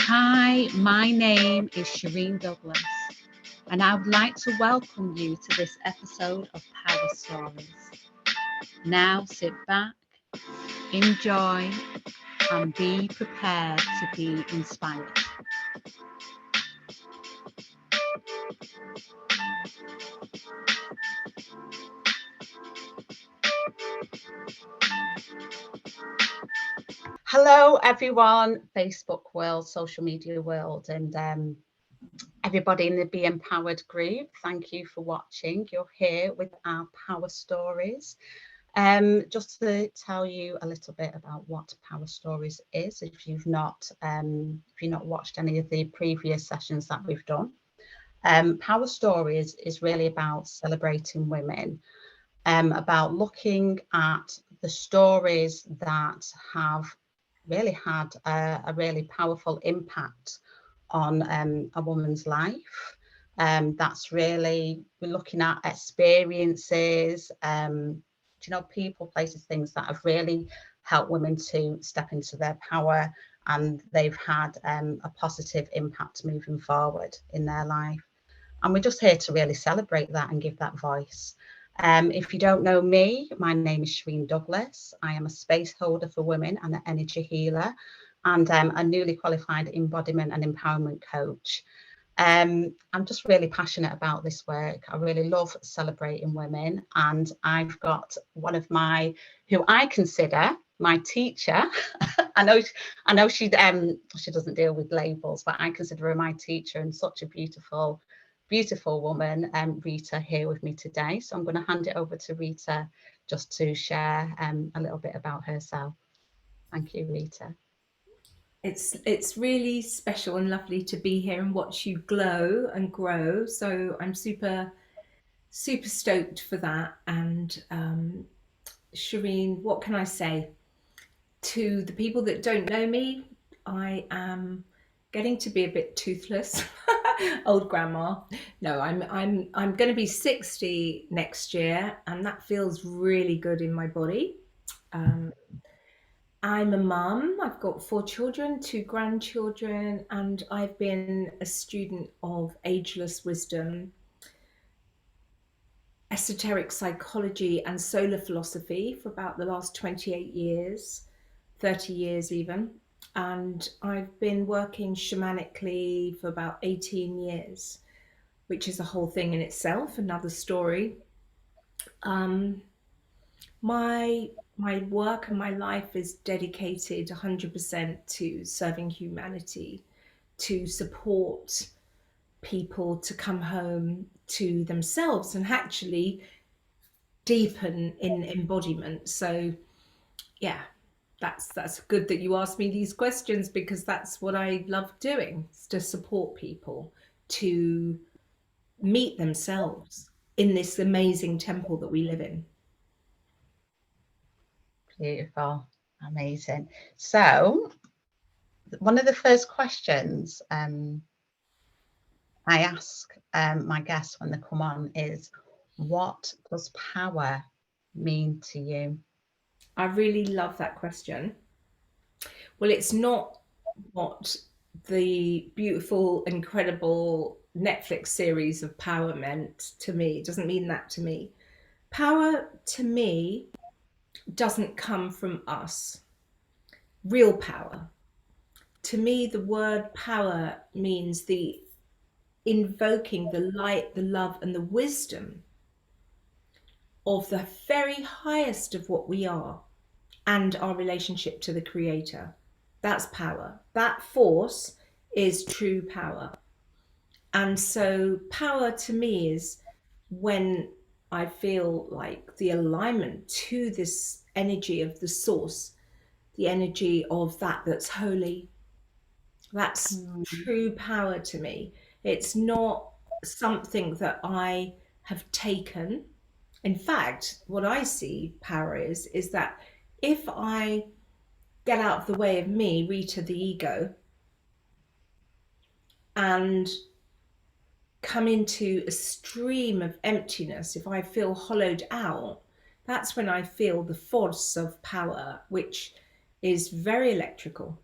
Hi, my name is Shireen Douglas, and I would like to welcome you to this episode of Power Stories. Now sit back, enjoy, and be prepared to be inspired. Hello, everyone, Facebook world, social media world, and everybody in the Be Empowered group. Thank you for watching. You're here with our Power Stories. Just to tell you a little bit about what Power Stories is, if you've not watched any of the previous sessions that we've done. Power Stories is really about celebrating women, about looking at the stories that have really had a really powerful impact on a woman's life. That's really, we're looking at experiences, people, places, things that have really helped women to step into their power, and they've had a positive impact moving forward in their life. And we're just here to really celebrate that and give that voice. If you don't know me, my name is Shireen Douglas. I am a space holder for women and an energy healer, and a newly qualified embodiment and empowerment coach. I'm just really passionate about this work. I really love celebrating women, and I've got one of who I consider my teacher. I know she doesn't deal with labels, but I consider her my teacher, and such a beautiful woman, Rita, here with me today. So I'm going to hand it over to Rita just to share a little bit about herself. Thank you, Rita. It's really special and lovely to be here and watch you glow and grow. So I'm super stoked for that. And Shireen, what can I say to the people that don't know me? I am getting to be a bit toothless, old grandma. No, I'm going to be 60 next year, and that feels really good in my body. I'm a mum. I've got 4 children, 2 grandchildren, and I've been a student of ageless wisdom, esoteric psychology, and solar philosophy for about the last 28 years, 30 years even. And I've been working shamanically for about 18 years, which is a whole thing in itself, another story. Um, my my work and my life is dedicated 100% to serving humanity, to support people to come home to themselves and actually deepen in embodiment. So yeah, that's good that you asked me these questions, because that's what I love doing, is to support people to meet themselves in this amazing temple that we live in. Beautiful, amazing. So one of the first questions I ask my guests when they come on is, what does power mean to you? I really love that question. Well, it's not what the beautiful, incredible Netflix series of Power meant to me. It doesn't mean that to me. Power to me doesn't come from us. Real power. To me, the word power means the invoking the light, the love, and the wisdom of the very highest of what we are and our relationship to the Creator. That's power. That force is true power. And so, power to me is when I feel like the alignment to this energy of the source, the energy of that's holy. That's true power to me. It's not something that I have taken. In fact, what I see power is that if I get out of the way of me, Rita the ego, and come into a stream of emptiness, if I feel hollowed out, that's when I feel the force of power, which is very electrical.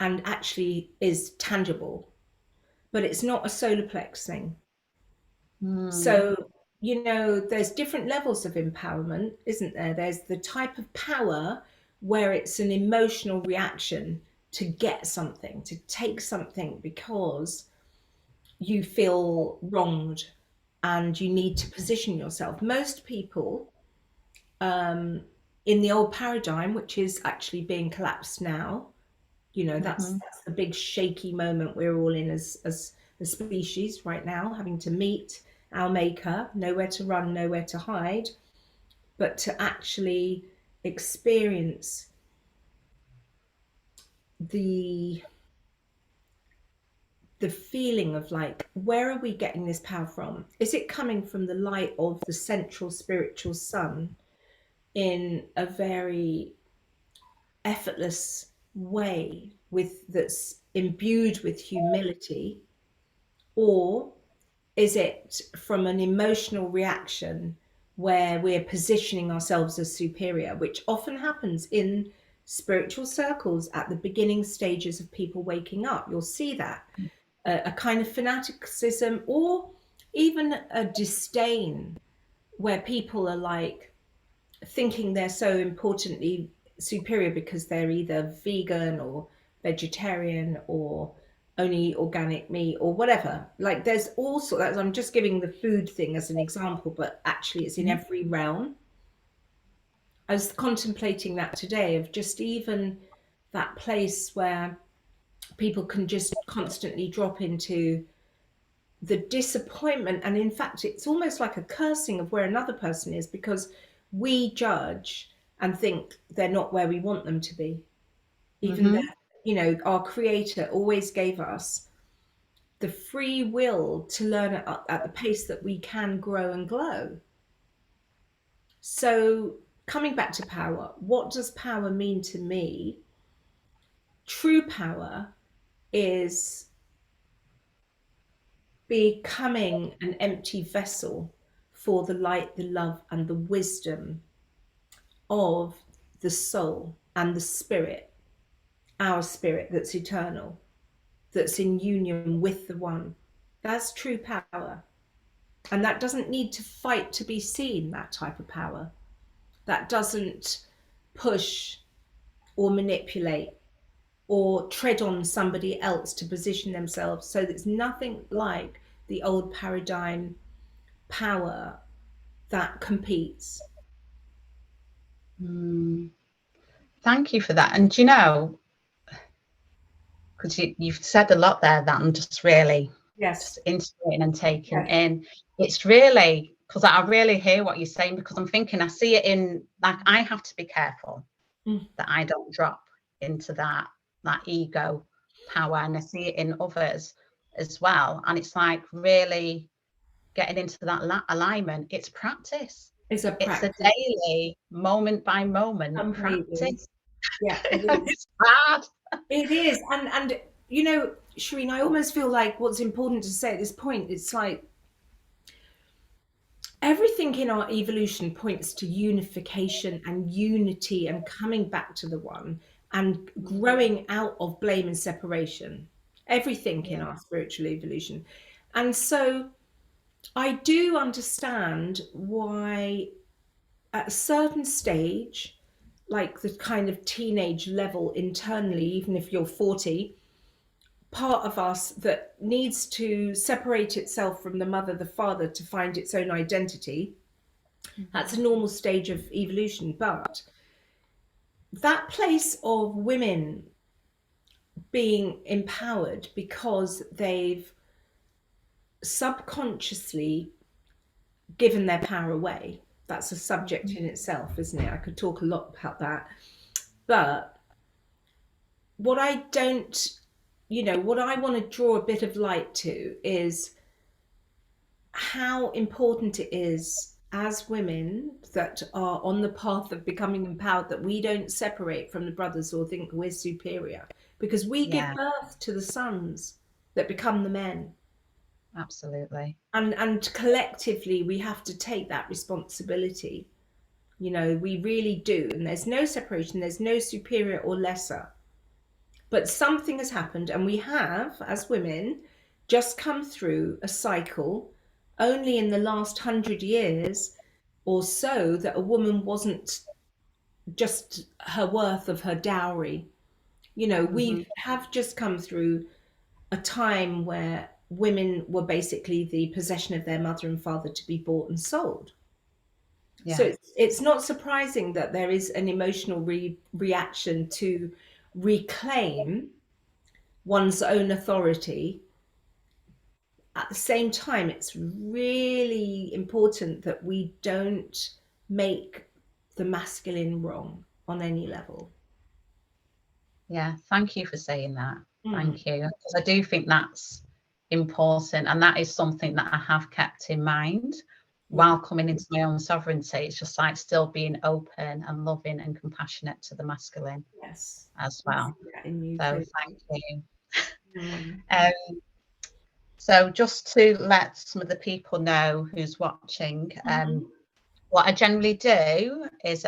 and actually is tangible, but it's not a solar plex thing. So, there's different levels of empowerment, isn't there? There's the type of power where it's an emotional reaction to get something, to take something because you feel wronged and you need to position yourself. Most people, in the old paradigm, which is actually being collapsed now, that's the big shaky moment we're all in as a species right now, having to meet our maker, nowhere to run, nowhere to hide, but to actually experience the feeling of like, where are we getting this power from? Is it coming from the light of the central spiritual sun in a very effortless way that's imbued with humility, or is it from an emotional reaction where we're positioning ourselves as superior, which often happens in spiritual circles at the beginning stages of people waking up? You'll see that a kind of fanaticism or even a disdain where people are like thinking they're so importantly superior because they're either vegan or vegetarian or only eat organic meat or whatever. Like there's all sorts. I'm just giving the food thing as an example, but actually it's in every realm. I was contemplating that today, of just even that place where people can just constantly drop into the disappointment, and in fact it's almost like a cursing of where another person is, because we judge and think they're not where we want them to be, even though our creator always gave us the free will to learn at the pace that we can grow and glow. So coming back to power, what does power mean to me? True power is becoming an empty vessel for the light, the love, and the wisdom of the soul and the spirit, our spirit that's eternal, that's in union with the one. That's true power. And that doesn't need to fight to be seen, that type of power. That doesn't push or manipulate or tread on somebody else to position themselves. So there's nothing like the old paradigm power that competes. Thank you for that. And because you've said a lot there that I'm just really just integrating and taking in. It's really, because I really hear what you're saying, because I'm thinking, I see it in, like, I have to be careful that I don't drop into that ego power, and I see it in others as well. And it's like really getting into that alignment. It's practice. It's a daily, moment by moment practice. Yeah, it is. It's hard. It is. And Shireen, I almost feel like what's important to say at this point, it's like everything in our evolution points to unification and unity and coming back to the one and growing out of blame and separation. Everything in our spiritual evolution. And so I do understand why at a certain stage, like the kind of teenage level internally, even if you're 40, part of us that needs to separate itself from the mother, the father, to find its own identity. That's a normal stage of evolution. But that place of women being empowered because they've subconsciously given their power away, that's a subject in itself, isn't it? I could talk a lot about that. But what I want to draw a bit of light to is how important it is as women that are on the path of becoming empowered, that we don't separate from the brothers or think we're superior, because we give birth to the sons that become the men. Absolutely. And collectively we have to take that responsibility. We really do. And there's no separation, there's no superior or lesser. But something has happened, and we have, as women, just come through a cycle only in the last 100 years or so that a woman wasn't just her worth of her dowry. You know, we have just come through a time where women were basically the possession of their mother and father to be bought and sold. Yeah. So it's not surprising that there is an emotional reaction to reclaim one's own authority. At the same time, it's really important that we don't make the masculine wrong on any level. Yeah, thank you for saying that. Thank you. Because I do think that's important, and that is something that I have kept in mind while coming into my own sovereignty. It's just like still being open and loving and compassionate to the masculine Yes. as well. So thank you. So just to let some of the people know who's watching, what I generally do is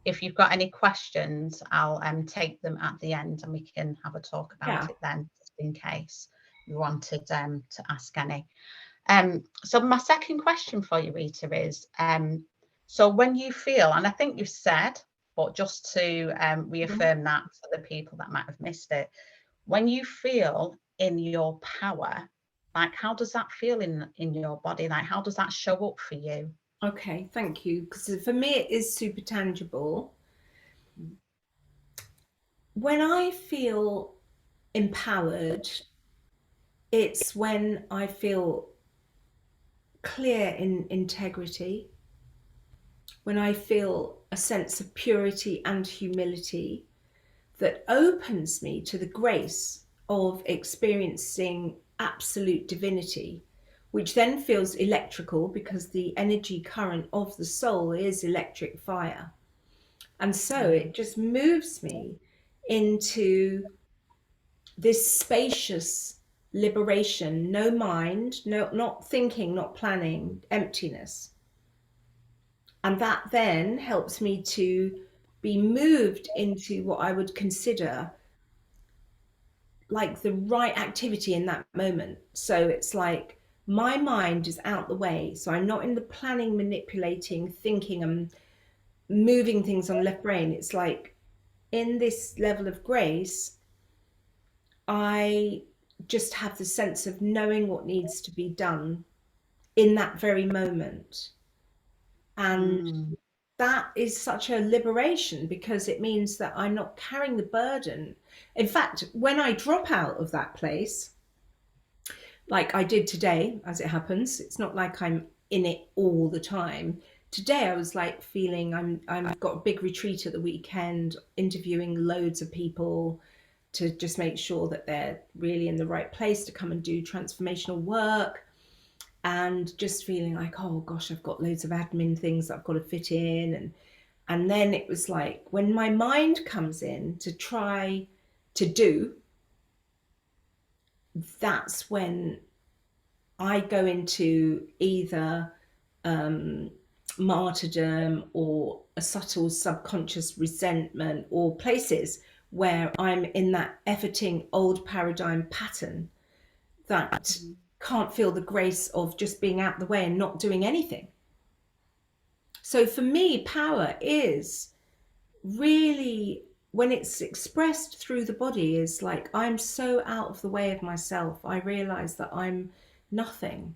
if you've got any questions, I'll take them at the end and we can have a talk about it then, just in case you wanted to ask any. So my second question for you, Rita, is so when you feel, and I think you've said, but just to reaffirm that for the people that might have missed it, when you feel in your power, like how does that feel in your body? Like how does that show up for you? Okay, thank you. Because for me, it is super tangible. When I feel empowered, it's when I feel clear in integrity, when I feel a sense of purity and humility that opens me to the grace of experiencing absolute divinity, which then feels electrical because the energy current of the soul is electric fire. And so it just moves me into this spacious liberation, no mind, no, not thinking, not planning, emptiness. And that then helps me to be moved into what I would consider like the right activity in that moment. So it's like my mind is out the way. So I'm not in the planning, manipulating, thinking, and moving things on left brain. It's like in this level of grace, I just have the sense of knowing what needs to be done in that very moment. And that is such a liberation because it means that I'm not carrying the burden. In fact, when I drop out of that place, like I did today, as it happens, it's not like I'm in it all the time. Today I was like feeling I've got a big retreat at the weekend, interviewing loads of people to just make sure that they're really in the right place to come and do transformational work, and just feeling like, oh gosh, I've got loads of admin things that I've got to fit in. And then it was like when my mind comes in to try to do, that's when I go into either martyrdom or a subtle subconscious resentment, or places where I'm in that efforting old paradigm pattern that can't feel the grace of just being out the way and not doing anything. So for me, power is really, when it's expressed through the body, is like I'm so out of the way of myself. I realize that I'm nothing.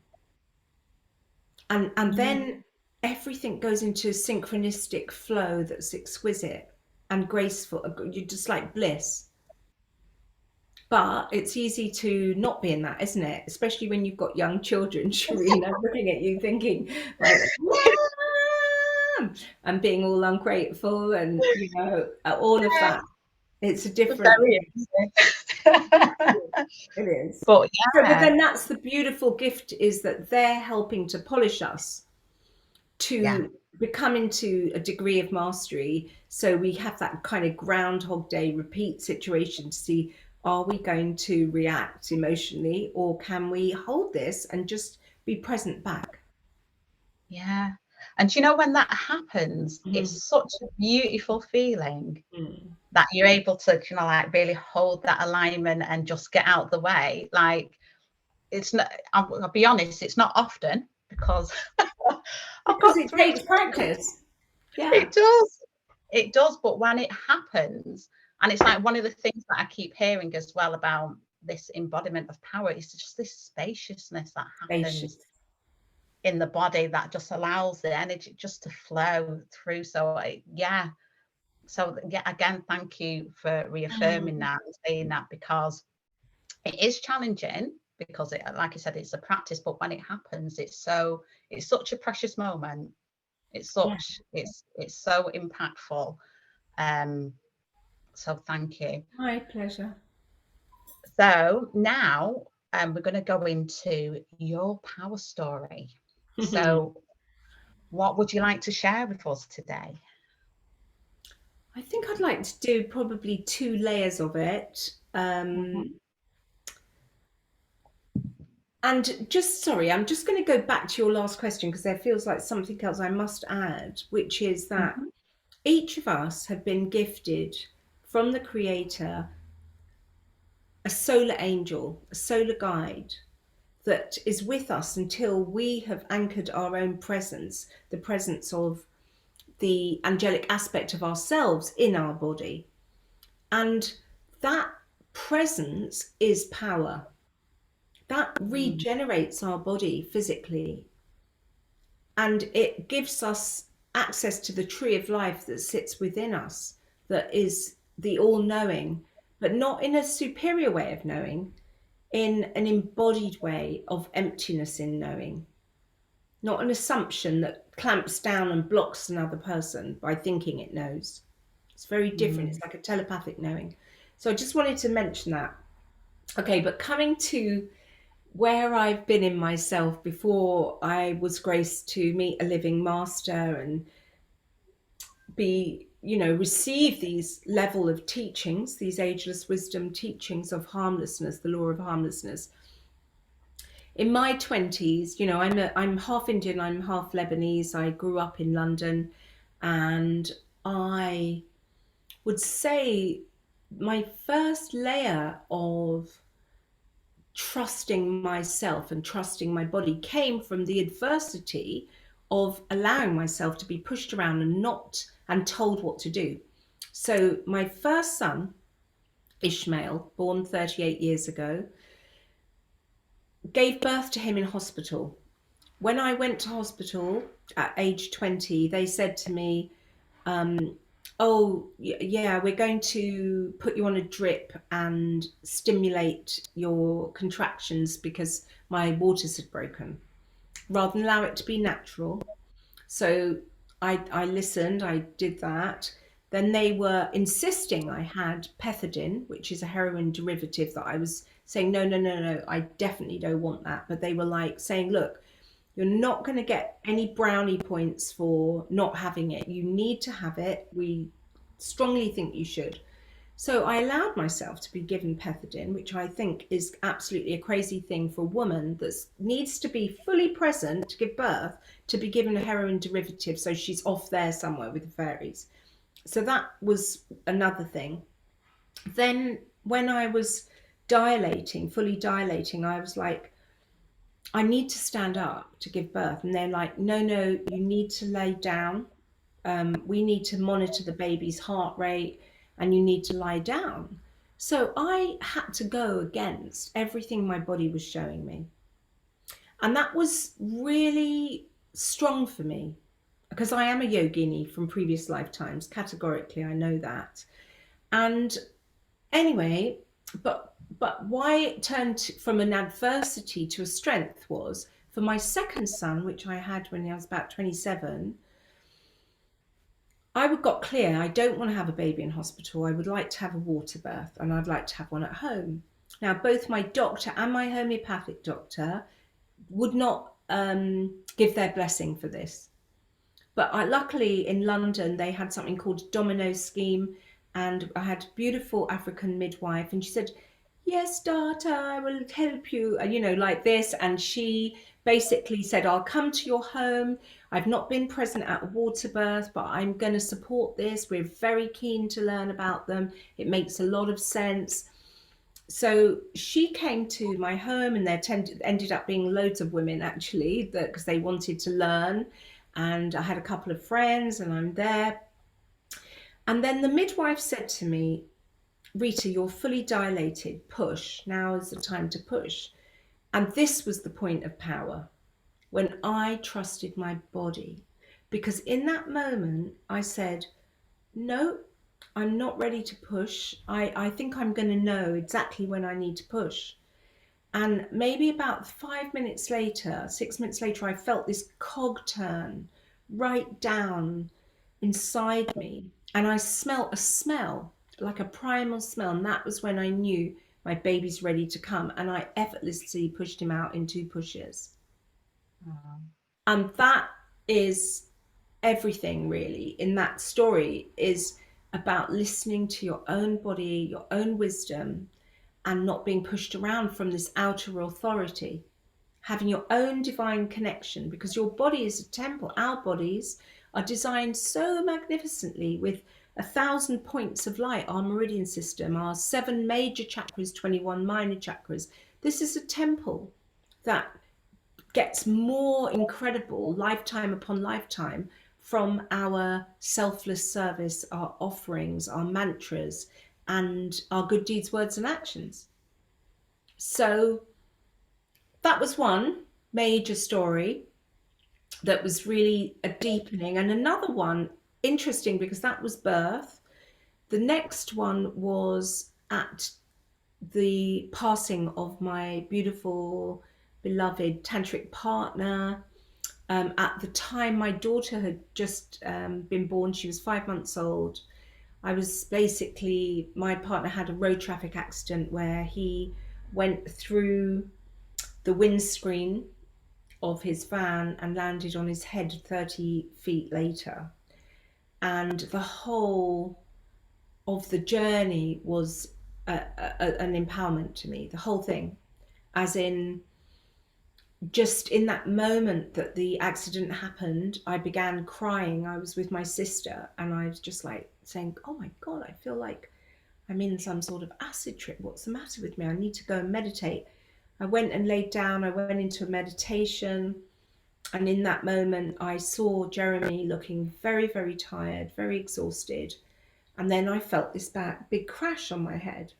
And then everything goes into a synchronistic flow that's exquisite and graceful. You're just like bliss. But it's easy to not be in that, isn't it? Especially when you've got young children, Sharina, looking at you thinking like, Mom! And being all ungrateful and, you know, all of that. It's a different it is. But then that's the beautiful gift, is that they're helping to polish us to become into a degree of mastery. So we have that kind of Groundhog Day repeat situation to see, are we going to react emotionally, or can we hold this and just be present back? Yeah. And you know, when that happens, it's such a beautiful feeling that you're able to, you know, like really hold that alignment and just get out the way. Like, it's not, I'll be honest, it's not often, because I've Because got it 3 takes practice. Yeah. it does, but when it happens, and it's like one of the things that I keep hearing as well about this embodiment of power, is just this spaciousness that happens in the body, that just allows the energy just to flow through. So yeah, again, thank you for reaffirming that and saying that, because it is challenging, because it, like I said, it's a practice, but when it happens, it's such a precious moment. It's such it's so impactful. So thank you. My pleasure. So now we're going to go into your power story. So what would you like to share with us today? I think I'd like to do probably 2 layers of it. And just, sorry, I'm just going to go back to your last question, because there feels like something else I must add, which is that each of us have been gifted from the Creator a solar angel, a solar guide that is with us until we have anchored our own presence, the presence of the angelic aspect of ourselves in our body. And that presence is power. That regenerates our body physically, and it gives us access to the tree of life that sits within us, that is the all-knowing, but not in a superior way of knowing, in an embodied way of emptiness in knowing, not an assumption that clamps down and blocks another person by thinking it knows. It's very different. It's like a telepathic knowing. So I just wanted to mention that. Okay, but coming to where I've been in myself before I was graced to meet a living master and be, receive these level of teachings, these ageless wisdom teachings of harmlessness, the law of harmlessness. In my 20s, I'm half Indian, I'm half Lebanese. I grew up in London, and I would say my first layer of trusting myself and trusting my body came from the adversity of allowing myself to be pushed around and told what to do. So my first son, Ishmael, born 38 years ago, gave birth to him in hospital. When I went to hospital at age 20, they said to me, oh yeah, we're going to put you on a drip and stimulate your contractions because my waters had broken, rather than allow it to be natural. So I listened, I did that. Then they were insisting I had pethidine, which is a heroin derivative, that I was saying, no, I definitely don't want that. But they were like saying, look, you're not going to get any brownie points for not having it. You need to have it. We strongly think you should. So I allowed myself to be given pethidine, which I think is absolutely a crazy thing for a woman that needs to be fully present to give birth, to be given a heroin derivative so she's off there somewhere with the fairies. So that was another thing. Then when I was fully dilating, I was like, I need to stand up to give birth. And they're like, no, you need to lay down. We need to monitor the baby's heart rate, and you need to lie down. So I had to go against everything my body was showing me. And that was really strong for me, because I am a yogini from previous lifetimes. Categorically, I know that. And anyway, but why it turned from an adversity to a strength was, for my second son, which I had when I was about 27, I got clear, I don't want to have a baby in hospital. I would like to have a water birth, and I'd like to have one at home. Now, both my doctor and my homeopathic doctor would not give their blessing for this. But luckily in London, they had something called Domino Scheme, and I had a beautiful African midwife, and she said, yes, daughter, I will help you, you know, like this. And she basically said, I'll come to your home. I've not been present at a water birth, but I'm going to support this. We're very keen to learn about them. It makes a lot of sense. So she came to my home, and there ended up being loads of women actually, because they wanted to learn. And I had a couple of friends, and I'm there. And then the midwife said to me, Rita, you're fully dilated. Push. Now is the time to push. And this was the point of power, when I trusted my body. Because in that moment, I said, no, I'm not ready to push. I think I'm going to know exactly when I need to push. And maybe about 5 minutes later, 6 minutes later, I felt this cog turn right down inside me. And I smelt a smell, like a primal smell. And that was when I knew my baby's ready to come. And I effortlessly pushed him out in 2 pushes. Oh. And that is everything really in that story, is about listening to your own body, your own wisdom, and not being pushed around from this outer authority, having your own divine connection, because your body is a temple. Our bodies are designed so magnificently with 1,000 points of light, our meridian system, our 7 major chakras, 21 minor chakras. This is a temple that gets more incredible lifetime upon lifetime from our selfless service, our offerings, our mantras, and our good deeds, words, and actions. So that was one major story that was really a deepening. And another one, interesting because that was birth. The next one was at the passing of my beautiful, beloved tantric partner. At the time, my daughter had just been born. She was 5 months old. I was basically, my partner had a road traffic accident where he went through the windscreen of his van and landed on his head 30 feet later. And the whole of the journey was an empowerment to me, the whole thing. As in, just in that moment that the accident happened, I began crying. I was with my sister, and I was just like saying, oh my God, I feel like I'm in some sort of acid trip. What's the matter with me? I need to go and meditate. I went and laid down. I went into a meditation. And in that moment, I saw Jeremy looking very, very tired, very exhausted. And then I felt this big crash on my head.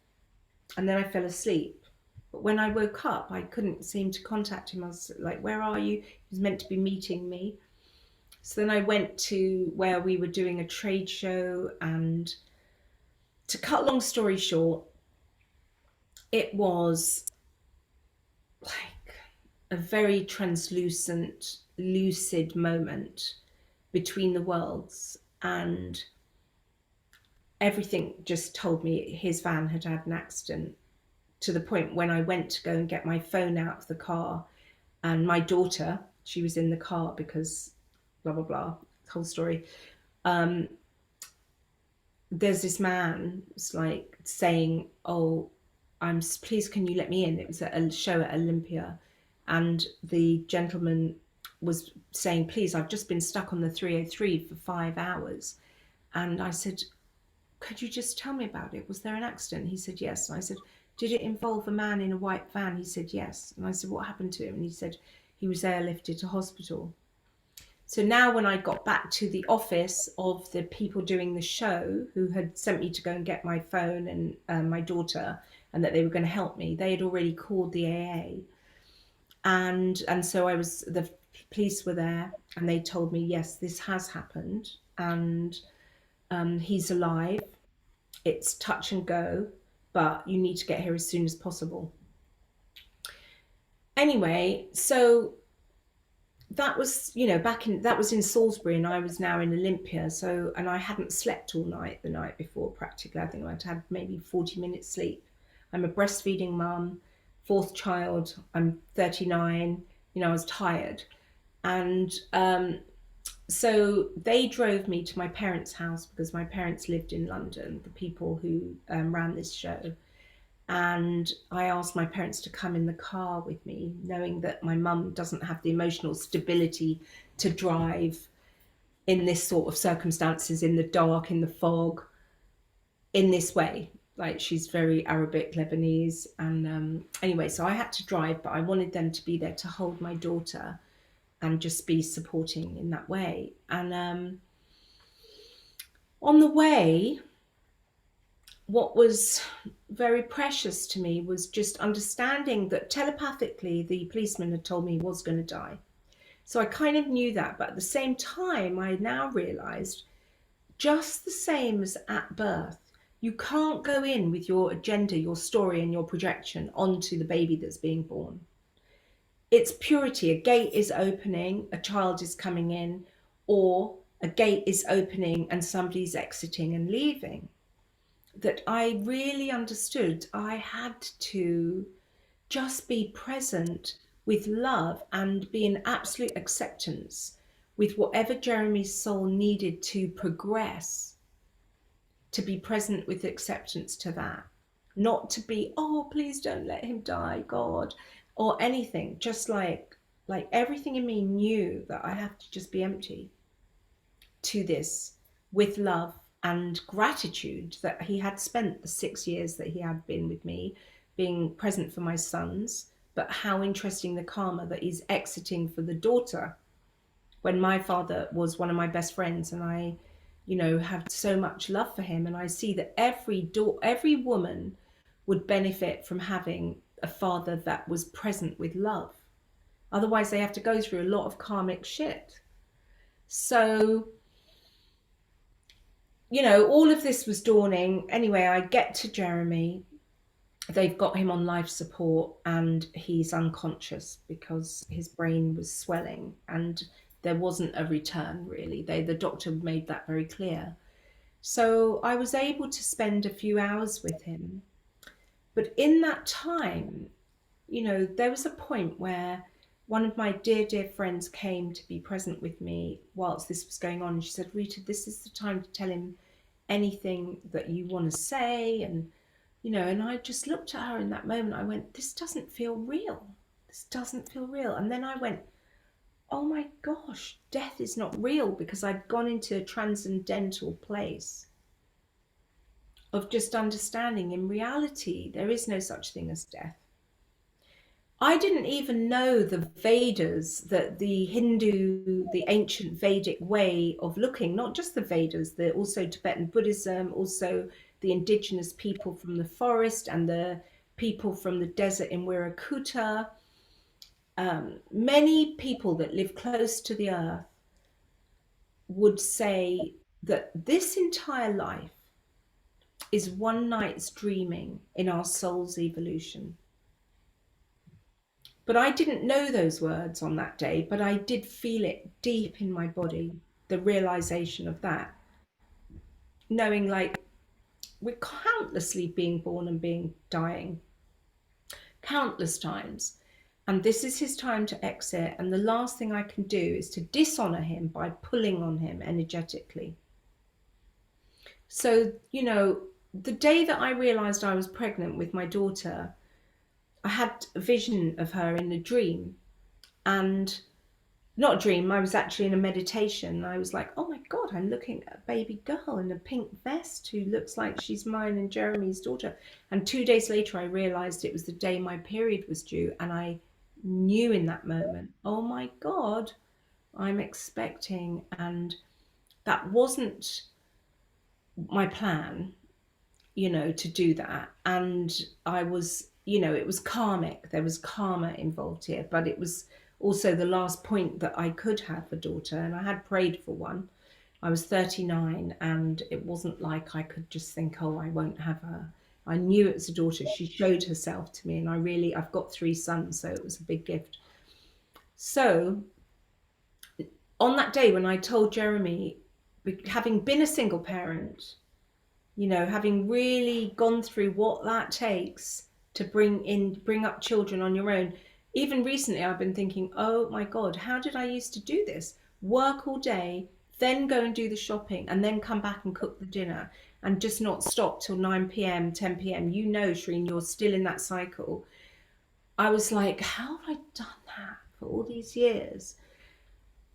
And then I fell asleep. But when I woke up, I couldn't seem to contact him. I was like, where are you? He was meant to be meeting me. So then I went to where we were doing a trade show. And to cut long story short, it was like a very translucent, lucid moment between the worlds. And everything just told me his van had had an accident, to the point when I went to go and get my phone out of the car, and my daughter, she was in the car because blah, blah, blah, whole story. There's this man, it's like saying, oh, please, can you let me in? It was a show at Olympia. And the gentleman was saying, please, I've just been stuck on the 303 for 5 hours. And I said, could you just tell me about it? Was there an accident? He said, yes. And I said, did it involve a man in a white van? He said, yes. And I said, what happened to him? And he said, he was airlifted to hospital. So now when I got back to the office of the people doing the show, who had sent me to go and get my phone and my daughter, and that they were going to help me, they had already called the AA. And so the police were there, and they told me, yes, this has happened, and he's alive. It's touch and go, but you need to get here as soon as possible. Anyway, so that was, that was in Salisbury, and I was now in Olympia. So, and I hadn't slept all night the night before, practically. I think I'd had maybe 40 minutes sleep. I'm a breastfeeding mum, 4th child. I'm 39. I was tired. And so they drove me to my parents' house, because my parents lived in London, the people who ran this show. And I asked my parents to come in the car with me, knowing that my mum doesn't have the emotional stability to drive in this sort of circumstances, in the dark, in the fog, in this way. Like, she's very Arabic Lebanese. And anyway, so I had to drive, but I wanted them to be there to hold my daughter and just be supporting in that way. And on the way, what was very precious to me was just understanding that telepathically the policeman had told me he was going to die. So I kind of knew that, but at the same time, I now realized, just the same as at birth, you can't go in with your agenda, your story, and your projection onto the baby that's being born. It's purity. A gate is opening, a child is coming in, or a gate is opening and somebody's exiting and leaving. That I really understood I had to just be present with love and be in absolute acceptance with whatever Jeremy's soul needed to progress, to be present with acceptance to that. Not to be, oh, please don't let him die, God, or anything. Just like everything in me knew that I have to just be empty to this, with love and gratitude that he had spent the 6 years that he had been with me, being present for my sons. But how interesting the karma that he's exiting for the daughter, when my father was one of my best friends, and I, have so much love for him. And I see that every woman would benefit from having a father that was present with love. Otherwise, they have to go through a lot of karmic shit. So, all of this was dawning. Anyway, I get to Jeremy. They've got him on life support and he's unconscious because his brain was swelling and there wasn't a return, really. The doctor made that very clear. So I was able to spend a few hours with him. But in that time, there was a point where one of my dear, dear friends came to be present with me whilst this was going on. And she said, Rita, this is the time to tell him anything that you want to say. And, and I just looked at her in that moment. I went, this doesn't feel real. This doesn't feel real. And then I went, oh my gosh, death is not real, because I'd gone into a transcendental place of just understanding in reality, there is no such thing as death. I didn't even know the Vedas, that the Hindu, the ancient Vedic way of looking, not just the Vedas, also Tibetan Buddhism, also the indigenous people from the forest and the people from the desert in Wirakuta. Many people that live close to the earth would say that this entire life is one night's dreaming in our soul's evolution. But I didn't know those words on that day, but I did feel it deep in my body, the realization of that. Knowing like we're countlessly being born and dying, countless times. And this is his time to exit. And the last thing I can do is to dishonor him by pulling on him energetically. So, the day that I realized I was pregnant with my daughter, I had a vision of her in a dream, and not a dream, I was actually in a meditation. I was like, oh my God, I'm looking at a baby girl in a pink vest who looks like she's mine and Jeremy's daughter. And 2 days later, I realized it was the day my period was due. And I knew in that moment, oh my God, I'm expecting. And that wasn't my plan, to do that. And I was, it was karmic. There was karma involved here, but it was also the last point that I could have a daughter. And I had prayed for one. I was 39 and it wasn't like I could just think, oh, I won't have her. I knew it was a daughter. She showed herself to me, and I've got 3 sons, so it was a big gift. So on that day when I told Jeremy, having been a single parent, having really gone through what that takes to bring up children on your own. Even recently, I've been thinking, oh my God, how did I used to do this? Work all day, then go and do the shopping, and then come back and cook the dinner. and just not stop till 9 p.m, 10 p.m, you know, Shreen, you're still in that cycle. I was like, how have I done that for all these years?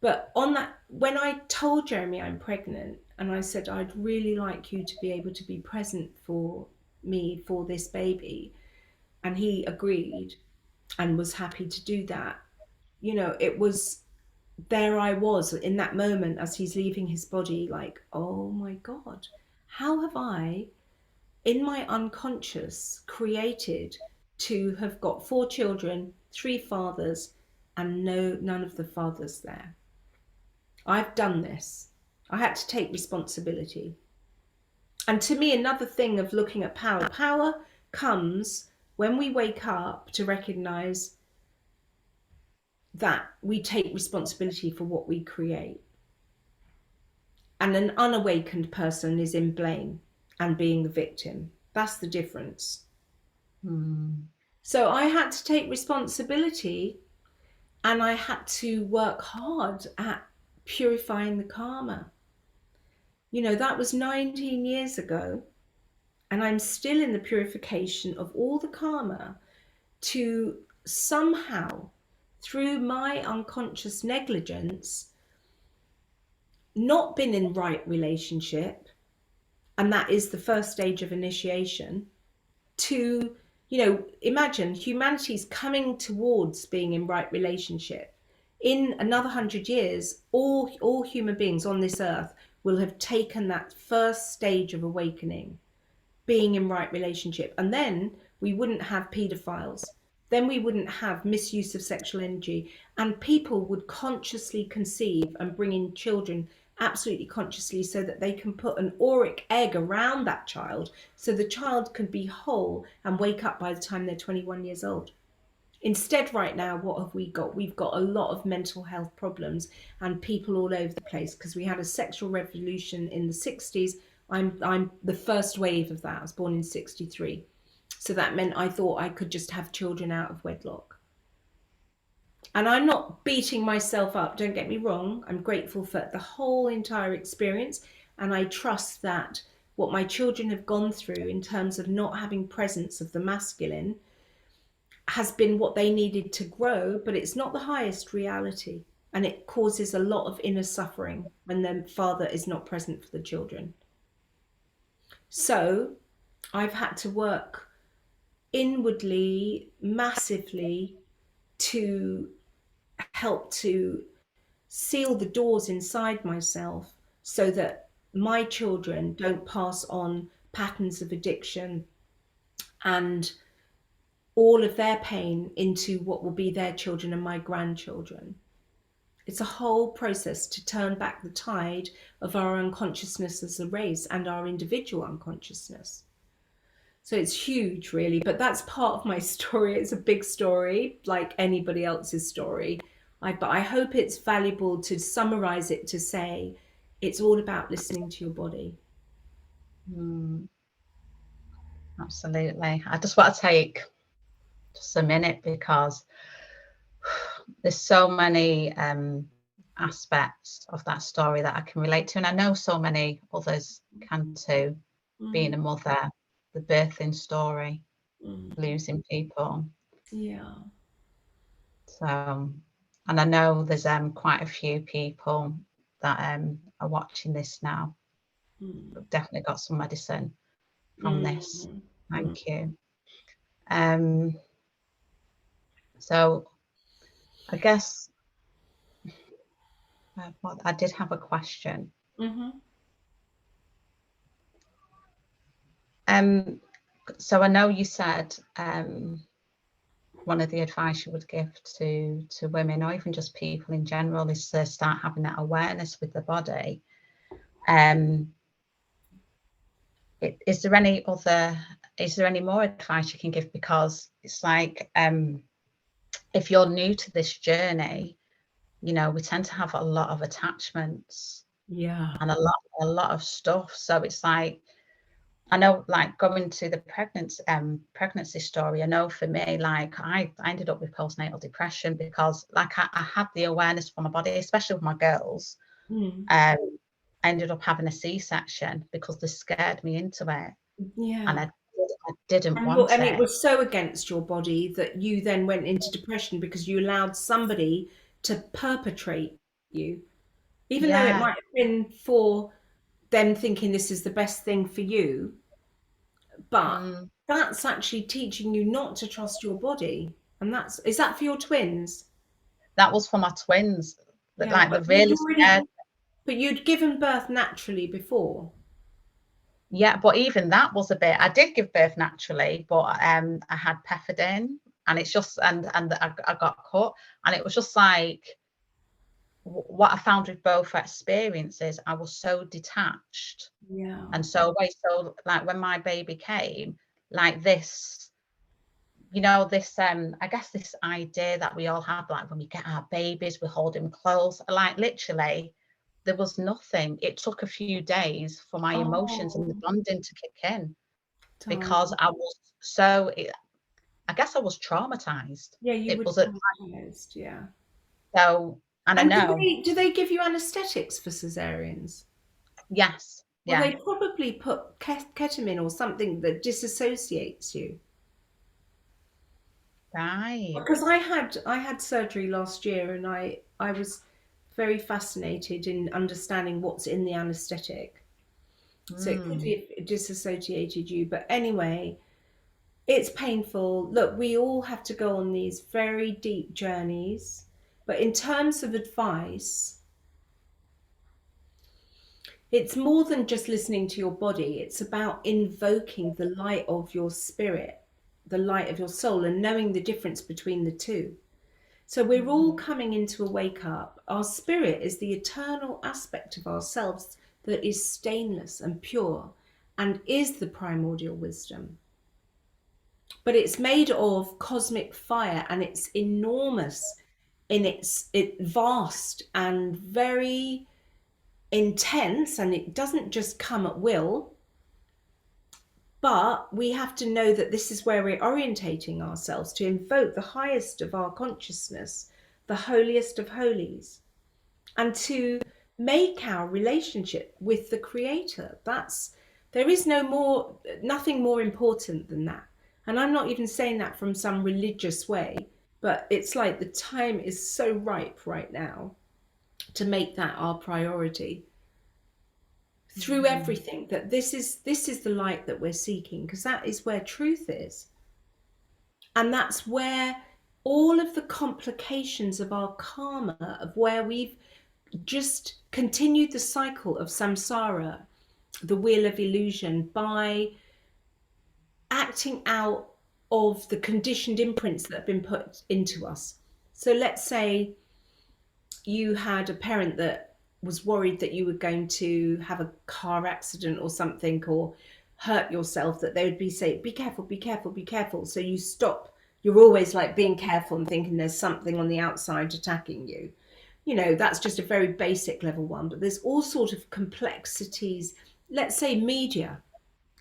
But on that, when I told Jeremy I'm pregnant, and I said I'd really like you to be able to be present for me for this baby, and he agreed and was happy to do that, you know, it was, there I was in that moment as he's leaving his body, like, oh my God, how have I, in my unconscious, created to have got 4 children, 3 fathers, and none of the fathers there? I've done this. I had to take responsibility. And to me, another thing of looking at power comes when we wake up to recognize that we take responsibility for what we create. And an unawakened person is in blame and being the victim. That's the difference. So I had to take responsibility, and I had to work hard at purifying the karma. You know, that was 19 years ago, and I'm still in the purification of all the karma to somehow, through my unconscious negligence, not been in right relationship, and that is the first stage of initiation, to, you know, imagine humanity's coming towards being in right relationship. In another 100 years, all human beings on this earth will have taken that first stage of awakening, being in right relationship. And then we wouldn't have pedophiles. Then we wouldn't have misuse of sexual energy. And people would consciously conceive and bring in children absolutely consciously, so that they can put an auric egg around that child, so the child can be whole and wake up by the time they're 21 years old. Instead, right now, what have we got? We've got a lot of mental health problems and people all over the place, because we had a sexual revolution in the 60s. I'm the first wave of that. I was born in 63. So that meant I thought I could just have children out of wedlock. And I'm not beating myself up, don't get me wrong. I'm grateful for the whole entire experience. And I trust that what my children have gone through in terms of not having presence of the masculine has been what they needed to grow, but it's not the highest reality. And it causes a lot of inner suffering when the father is not present for the children. So I've had to work inwardly, massively, to help to seal the doors inside myself, so that my children don't pass on patterns of addiction and all of their pain into what will be their children and my grandchildren. It's a whole process to turn back the tide of our unconsciousness as a race and our individual unconsciousness. So it's huge, really, but that's part of my story. It's a big story, like anybody else's story. But I hope it's valuable to summarize it to say it's all about listening to your body. Absolutely. I just want to take just a minute, because there's so many aspects of that story that I can relate to, and I know so many others can too. Being a mother, the birthing story, losing people. Yeah. So, and I know there's quite a few people that are watching this now. We've definitely got some medicine from this. Thank you. So I guess I did have a question. So I know you said one of the advice you would give to women, or even just people in general, is to start having that awareness with the body. Is there any more advice you can give? Because it's like, if you're new to this journey, you know, we tend to have a lot of attachments, and a lot of stuff. So it's like, I know, like going to the pregnancy story, I know for me, like I ended up with postnatal depression because, like, I had the awareness for my body, especially with my girls. I ended up having a C-section because they scared me into it, and Yeah. I didn't want And it it. was so against your body that you then went into depression because you allowed somebody to perpetrate you, even though it Yeah, might have been for them thinking this is the best thing for you. But mm, that's actually teaching you not to trust your body. And is that for your twins? that was for my twins. That Yeah, like but they're really scared. you'd given birth naturally before. Yeah, but even that was a bit. I did give birth naturally, but I had pethidine, and it's just and I got cut, and it was just like what I found with both experiences. I was so detached Yeah. and so away. So like when my baby came, like this, this I guess this idea that we all have, like when we get our babies, we hold them close. Like literally, there was nothing. It took a few days for my emotions and the Oh, bonding to kick in, because darling. I was so, I guess I was traumatized. Yeah, you It were was a traumatized. Yeah. so, and I And know, do they give you anesthetics for cesareans? yes, Well, yeah, they probably put ketamine or something that disassociates you. right. Because I had surgery last year, and I was very fascinated in understanding what's in the anesthetic. So it could Mm, be it disassociated you, but anyway, it's painful. Look, we all have to go on these very deep journeys, but in terms of advice, it's more than just listening to your body. It's about invoking the light of your spirit, the light of your soul, and knowing the difference between the two. So we're all mm, coming into a wake up. Our spirit is the eternal aspect of ourselves that is stainless and pure and is the primordial wisdom. But it's made of cosmic fire, and it's enormous in it vast and very intense, and it doesn't just come at will. But we have to know that this is where we're orientating ourselves to invoke the highest of our consciousness, the holiest of holies, and to make our relationship with the creator. There is nothing more important than that. And I'm not even saying that from some religious way, but it's like the time is so ripe right now to make that our priority through mm, everything, that this is the light that we're seeking, because that is where truth is. And that's where all of the complications of our karma, of where we've just continued the cycle of samsara, the wheel of illusion, by acting out of the conditioned imprints that have been put into us. So let's say you had a parent that was worried that you were going to have a car accident or something, or hurt yourself, that they would be saying, be careful, be careful, be careful. So you stop. You're always like being careful and thinking there's something on the outside attacking you. That's just a very basic level one, but there's all sort of complexities. Let's say media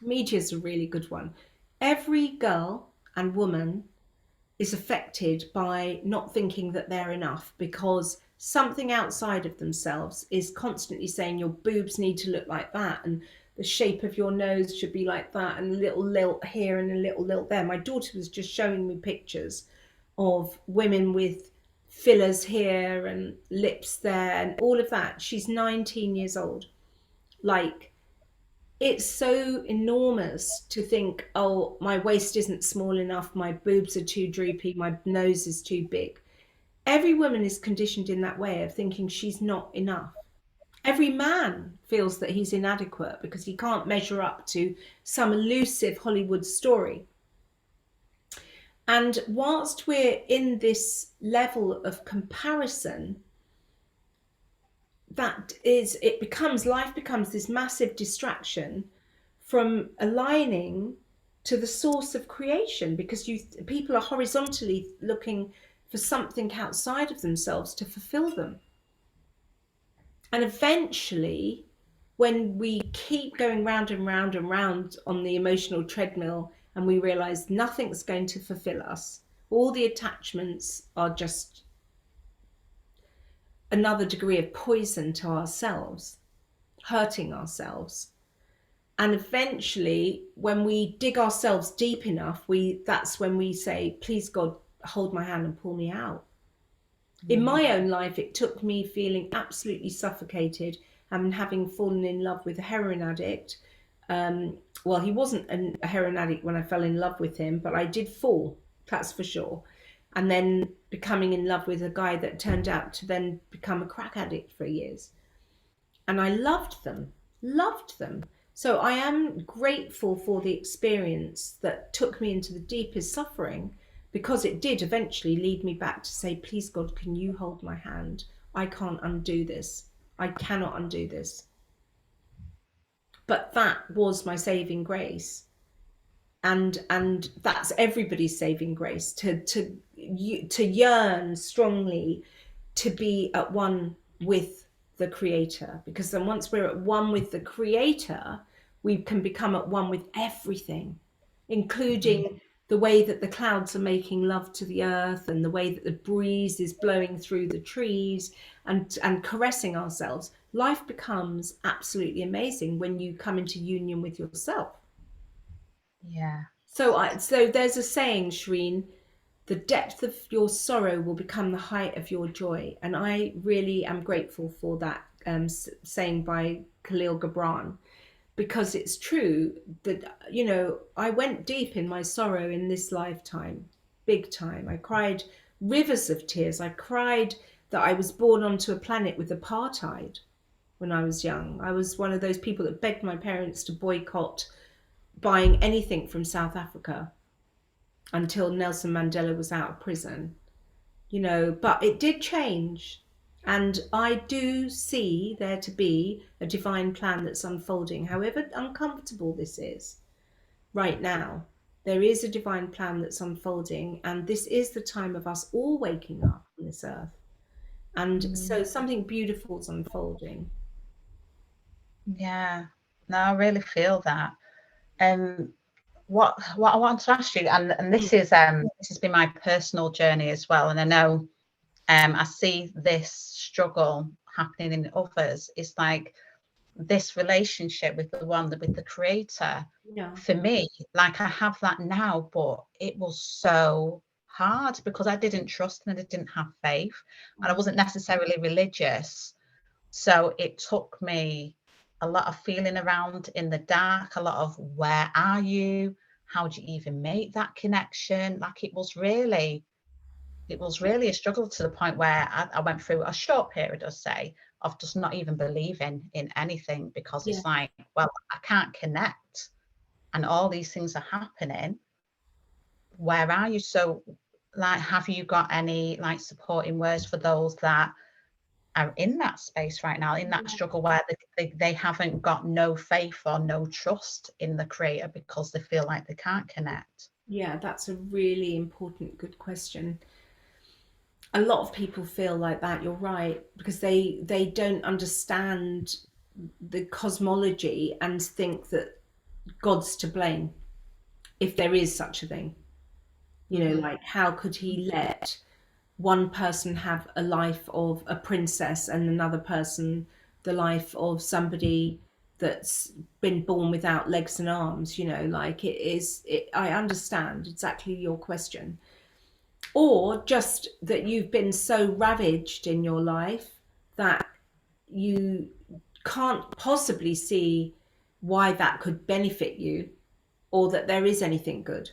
is a really good one. Every girl and woman is affected by not thinking that they're enough, because something outside of themselves is constantly saying your boobs need to look like that, and the shape of your nose should be like that, and a little lilt here and a little lilt there. My daughter was just showing me pictures of women with fillers here and lips there and all of that. She's 19 years old. Like, it's so enormous to think, oh, my waist isn't small enough, my boobs are too droopy, my nose is too big. Every woman is conditioned in that way of thinking she's not enough. Every man feels that he's inadequate because he can't measure up to some elusive Hollywood story. And whilst we're in this level of comparison, life becomes this massive distraction from aligning to the source of creation, because people are horizontally looking for something outside of themselves to fulfill them. And eventually, when we keep going round and round and round on the emotional treadmill, and we realize nothing's going to fulfill us, all the attachments are just another degree of poison to ourselves. hurting ourselves. And eventually, when we dig ourselves deep enough, that's when we say, please God, hold my hand and pull me out. In my own life, it took me feeling absolutely suffocated and having fallen in love with a heroin addict. Well, he wasn't a heroin addict when I fell in love with him, but I did fall, that's for sure. And then becoming in love with a guy that turned out to then become a crack addict for years. And I loved them, loved them. So I am grateful for the experience that took me into the deepest suffering, because it did eventually lead me back to say, please God, can you hold my hand? I can't undo this. I cannot undo this. But that was my saving grace. And that's everybody's saving grace, to yearn strongly to be at one with the Creator, because then once we're at one with the Creator, we can become at one with everything, including the way that the clouds are making love to the earth, and the way that the breeze is blowing through the trees and caressing ourselves. Life becomes absolutely amazing when you come into union with yourself. Yeah. So there's a saying, Shireen, the depth of your sorrow will become the height of your joy. And I really am grateful for that saying by Khalil Gibran, because it's true that, you know, I went deep in my sorrow in this lifetime, big time. I cried rivers of tears. I cried that I was born onto a planet with apartheid when I was young. I was one of those people that begged my parents to boycott buying anything from South Africa until Nelson Mandela was out of prison, you know, but it did change. And I do see there to be a divine plan that's unfolding, however uncomfortable this is right now. There is a divine plan that's unfolding, and this is the time of us all waking up on this earth. And so something beautiful is unfolding. Yeah, no, I really feel that. What I want to ask you, and this has been my personal journey as well, and I know I see this struggle happening in others. It's like this relationship with the Creator. Yeah. For me, like I have that now, but it was so hard because I didn't trust and I didn't have faith, and I wasn't necessarily religious. So it took me a lot of feeling around in the dark, a lot of where are you? How do you even make that connection? Like it was really a struggle, to the point where I went through a short period, I'd say, of just not even believing in anything, because it's like, well, I can't connect and all these things are happening. Where are you? So like, have you got any like supporting words for those that are in that space right now, in that struggle where they haven't got no faith or no trust in the Creator because they feel like they can't connect? Yeah, that's a really important, good question. A lot of people feel like that, you're right, because they don't understand the cosmology and think that God's to blame, if there is such a thing. You know, like, how could he let one person have a life of a princess and another person the life of somebody that's been born without legs and arms? You know, like, I understand exactly your question. Or just that you've been so ravaged in your life that you can't possibly see why that could benefit you, or that there is anything good.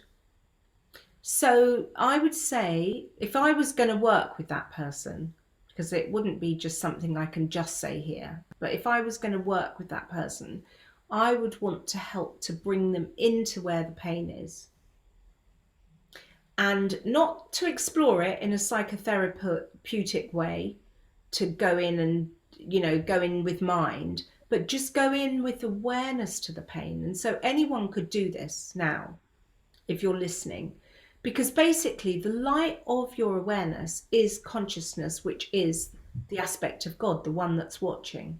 So I would say, if I was going to work with that person, because it wouldn't be just something I can just say here, but if I was going to work with that person, I would want to help to bring them into where the pain is, and not to explore it in a psychotherapeutic way, to go in and, you know, go in with mind, but just go in with awareness to the pain. And so anyone could do this now, if you're listening, because basically the light of your awareness is consciousness, which is the aspect of God, the one that's watching.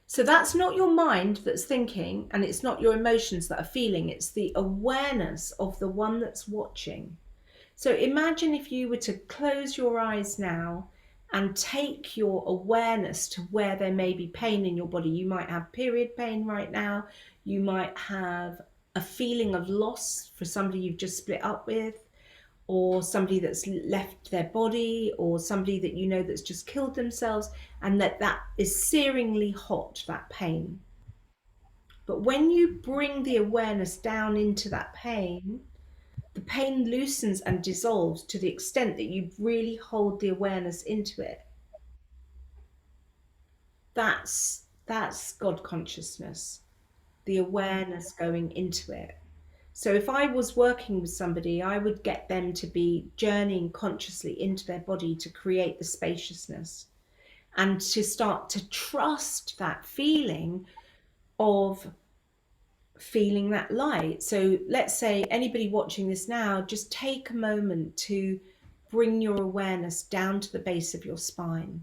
So that's not your mind that's thinking, and it's not your emotions that are feeling, it's the awareness of the one that's watching. So imagine if you were to close your eyes now and take your awareness to where there may be pain in your body. You might have period pain right now. You might have a feeling of loss for somebody you've just split up with, or somebody that's left their body, or somebody that you know that's just killed themselves, and that is searingly hot, that pain. But when you bring the awareness down into that pain, the pain loosens and dissolves to the extent that you really hold the awareness into it. That's God consciousness, the awareness going into it. So if I was working with somebody, I would get them to be journeying consciously into their body to create the spaciousness, and to start to trust that feeling of feeling that light. So let's say anybody watching this now, just take a moment to bring your awareness down to the base of your spine,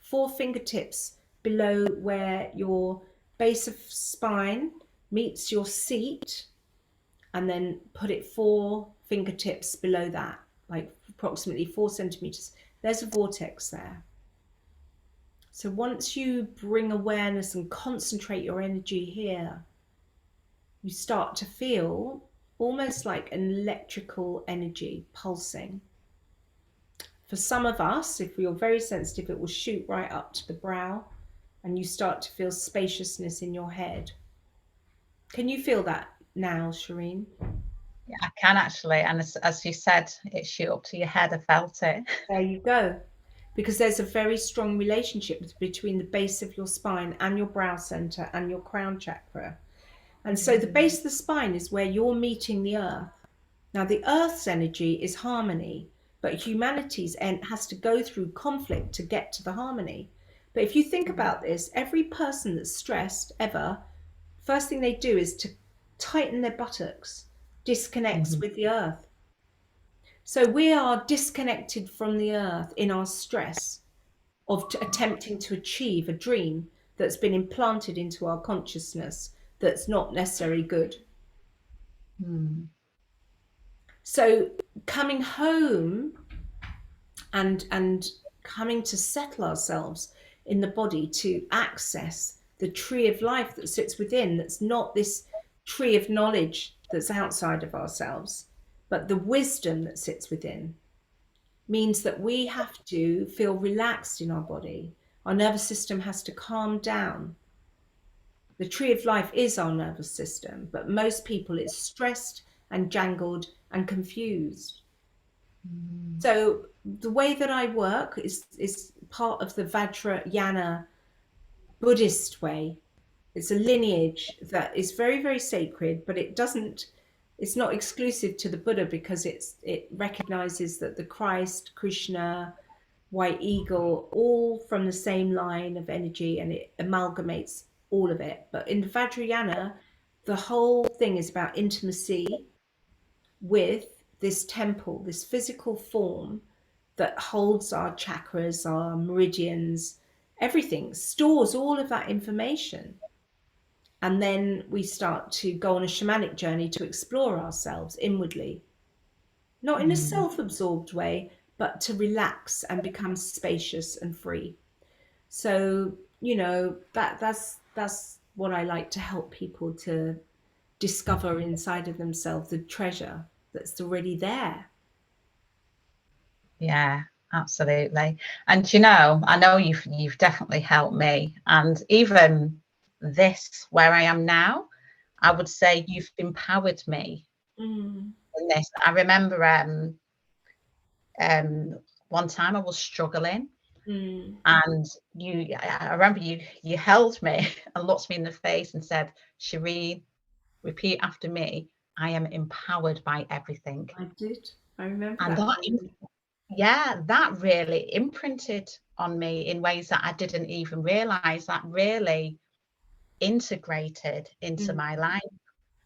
4 fingertips below where your base of spine meets your seat, and then put it 4 fingertips below that, like approximately 4 centimeters. There's a vortex there. So once you bring awareness and concentrate your energy here, you start to feel almost like an electrical energy pulsing. For some of us, if you're very sensitive, it will shoot right up to the brow, and you start to feel spaciousness in your head. Can you feel that now, Shireen? Yeah, I can actually, and as you said, it shoot up to your head. I felt it. There you go. Because there's a very strong relationship between the base of your spine and your brow center and your crown chakra. And so the base of the spine is where you're meeting the earth. Now, the earth's energy is harmony, but humanity's has to go through conflict to get to the harmony. But if you think about this, every person that's stressed ever, first thing they do is to tighten their buttocks, disconnects with the earth. So we are disconnected from the earth in our stress of attempting to achieve a dream that's been implanted into our consciousness that's not necessarily good. So coming home and coming to settle ourselves in the body to access the tree of life that sits within, that's not this tree of knowledge that's outside of ourselves, but the wisdom that sits within, means that we have to feel relaxed in our body. Our nervous system has to calm down. The tree of life is our nervous system, but most people it's stressed and jangled and confused. So the way that I work is part of the Vajrayana Buddhist way. It's a lineage that is very, very sacred, but it's not exclusive to the Buddha, because it recognizes that the Christ, Krishna, White Eagle, all from the same line of energy, and it amalgamates all of it. But in the Vajrayana, the whole thing is about intimacy with this temple, this physical form that holds our chakras, our meridians, everything, stores all of that information. And then we start to go on a shamanic journey to explore ourselves inwardly, not in a self-absorbed way, but to relax and become spacious and free. So, that's what I like to help people to discover inside of themselves, the treasure that's already there. Yeah, absolutely. And I know you've definitely helped me, and even this where I am now, I would say you've empowered me in this. I remember one time I was struggling, and I remember you held me and looked me in the face and said, "Shireen, repeat after me, I am empowered by everything." I did. I remember and that really imprinted on me in ways that I didn't even realize, that really integrated into my life.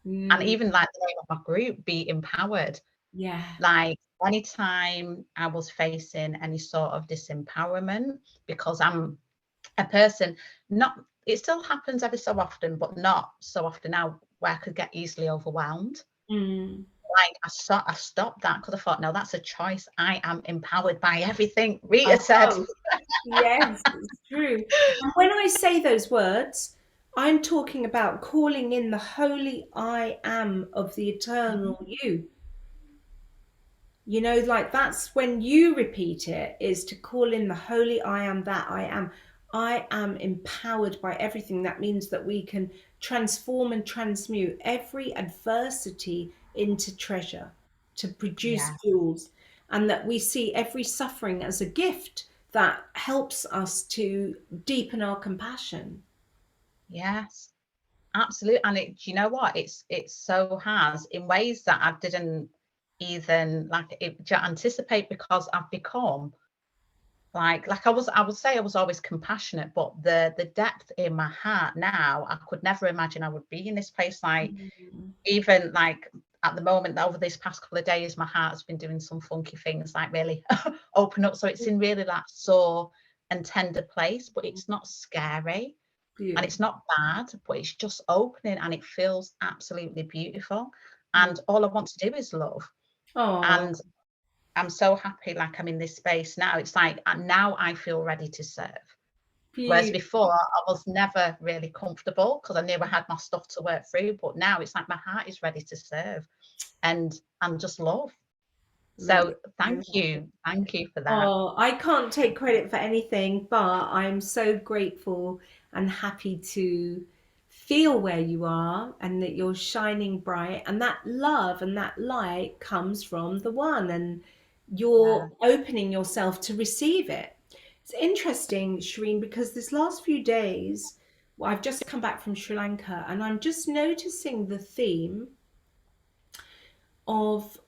And even like the name of my group, Be Empowered. Yeah. Like anytime I was facing any sort of disempowerment, because I'm a person, it still happens every so often, but not so often now, where I could get easily overwhelmed. Like I stopped that, because I thought, no, that's a choice. I am empowered by everything. Rita said, Yes, it's true. And when I say those words, I'm talking about calling in the holy I am of the eternal you. You know, like that's when you repeat it, is to call in the holy I am that I am. I am empowered by everything. That means that we can transform and transmute every adversity into treasure to produce Yeah. jewels, and that we see every suffering as a gift that helps us to deepen our compassion. Yes. Absolutely. And do you know what? It so has in ways that I didn't even anticipate, because I've become like I would say I was always compassionate, but the depth in my heart now, I could never imagine I would be in this place. Like, Mm. even like at the moment, over this past couple of days, my heart's been doing some funky things, like really open up. So it's in really that sore and tender place, but it's not scary. And it's Beautiful. not bad, but it's just opening, and it feels absolutely beautiful. Mm. And all I want to do is love. Oh, And I'm so happy, like I'm in this space now. It's like now I feel ready to serve. Whereas beautiful. before, I was never really comfortable because I knew I had my stuff to work through. But now it's like my heart is ready to serve and just love. So thank you for that. Oh, I can't take credit for anything, but I'm so grateful and happy to feel where you are and that you're shining bright. And that love and that light comes from the one, and Yeah, you're opening yourself to receive it. It's interesting, Shireen, because this last few days, well, I've just come back from Sri Lanka and I'm just noticing the theme of,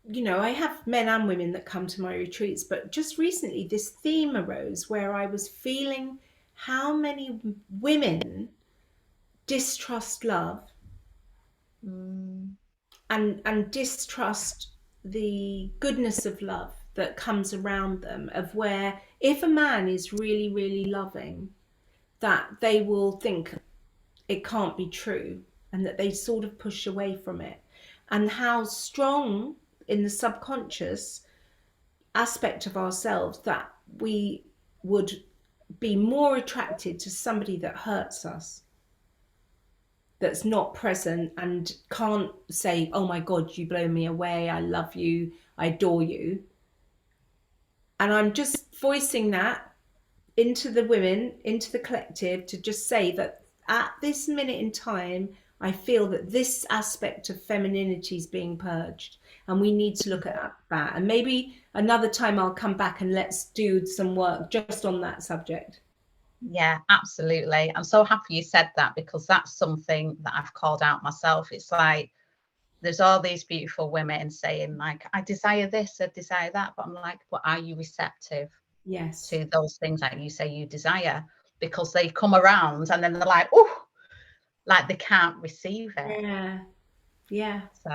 you know, I have men and women that come to my retreats, but just recently this theme arose where I was feeling how many women distrust love mm, and distrust the goodness of love that comes around them, of where if a man is really, really loving, that they will think it can't be true and that they sort of push away from it. And how strong in the subconscious aspect of ourselves that we would be more attracted to somebody that hurts us, that's not present and can't say, oh my God, you blow me away, I love you, I adore you. And I'm just voicing that into the women, into the collective, to just say that at this minute in time, I feel that this aspect of femininity is being purged, and we need to look at that. And maybe another time I'll come back and let's do some work just on that subject. yeah, absolutely. I'm so happy you said that, because that's something that I've called out myself. It's like there's all these beautiful women saying like, I desire this, I desire that, but I'm like, but are you receptive Yes. to those things that you say you desire? Because they come around and then they're like, oh, like they can't receive it. Yeah. Yeah. So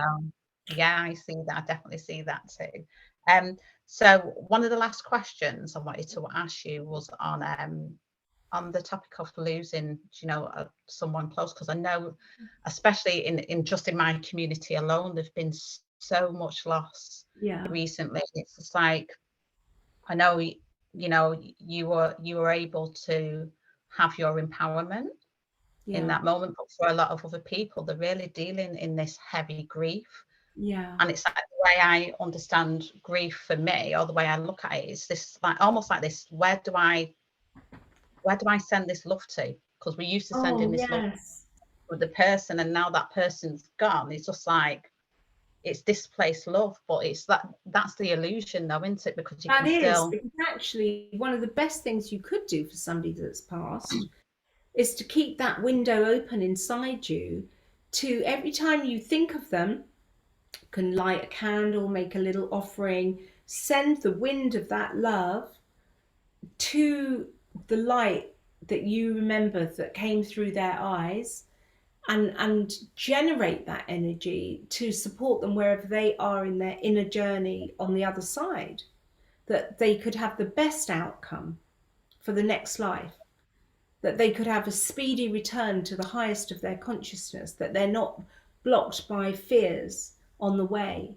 yeah, I see that. I definitely see that too. So one of the last questions I wanted to ask you was on the topic of losing, you know, someone close, because I know, especially in just in my community alone, there's been so much loss Yeah. recently. It's just like, I know, you know, you were able to have your empowerment in Yeah. that moment, but for a lot of other people, they're really dealing in this heavy grief. Yeah. And it's like the way I understand grief for me, or the way I look at it, is this like almost like this: where do I send this love to? Because we used to send in Oh, this love yes. with the person, and now that person's gone. It's just like it's displaced love, but it's that's the illusion, though, isn't it? Because you That can is, still, because actually, one of the best things you could do for somebody that's passed is to keep that window open inside you, to every time you think of them, you can light a candle, make a little offering, send the wind of that love to the light that you remember that came through their eyes, and generate that energy to support them wherever they are in their inner journey on the other side, that they could have the best outcome for the next life, that they could have a speedy return to the highest of their consciousness, that they're not blocked by fears on the way.